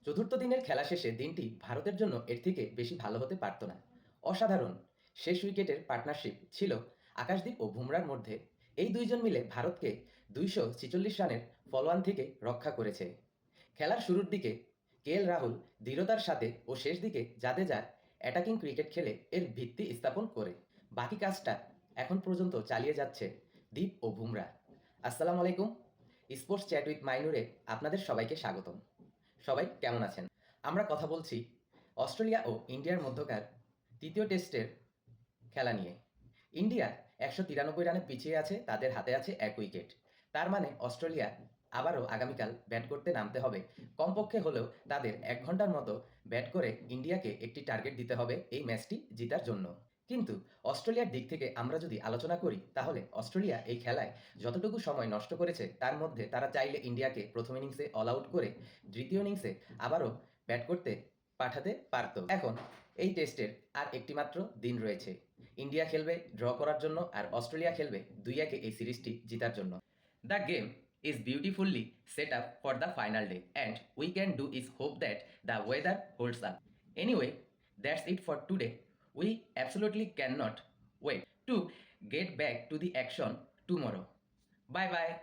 চতুর্থ দিনের খেলা শেষে দিনটি ভারতের জন্য এর থেকে বেশি ভালো হতে পারত না। অসাধারণ শেষ উইকেটের পার্টনারশিপ ছিল আকাশদীপ ও বুমরার মধ্যে। এই দুইজন মিলে ভারতকে ২৪৬ রানের ফলোয়ান থেকে রক্ষা করেছে। খেলার শুরুর দিকে রাহুল দৃঢ়তার সাথে ও শেষ দিকে জাদেজা অ্যাটাকিং ক্রিকেট খেলে এর ভিত্তি স্থাপন করে। বাকি কাজটা এখন পর্যন্ত চালিয়ে যাচ্ছে দীপ ও বুমরা। আসসালামু আলাইকুম। স্পোর্টস চ্যাট উইথ মাইনুরে আপনাদের সবাইকে স্বাগতম। সবাই কেমন আছেন? আমরা কথা বলছি অস্ট্রেলিয়া ও ইন্ডিয়ার মধ্যকার তৃতীয় টেস্টের খেলা নিয়ে। ইন্ডিয়া ১৯৩ রানে পিছিয়ে আছে, তাদের হাতে আছে ১ উইকেট। তার মানে অস্ট্রেলিয়া আবারও আগামীকাল ব্যাট করতে নামতে হবে। কমপক্ষে হলেও তাদের ১ ঘন্টার মতো ব্যাট করে ইন্ডিয়াকে একটি টার্গেট দিতে হবে এই ম্যাচটি জিতার জন্য। কিন্তু অস্ট্রেলিয়ার দিক থেকে আমরা যদি আলোচনা করি, তাহলে অস্ট্রেলিয়া এই খেলায় যতটুকু সময় নষ্ট করেছে তার মধ্যে তারা চাইলে ইন্ডিয়াকে প্রথম ইনিংসে অল আউট করে দ্বিতীয় ইনিংসে আবারও ব্যাট করতে পাঠাতে পারত। এখন এই টেস্টের আর একটি মাত্র দিন রয়েছে। ইন্ডিয়া খেলবে ড্র করার জন্য আর অস্ট্রেলিয়া খেলবে ২-১ এই সিরিজটি জিতার জন্য। The game is beautifully set up for the final day, and we can do is hope that the weather holds up. Anyway, that's it for today. We absolutely cannot wait to get back to the action tomorrow. Bye bye.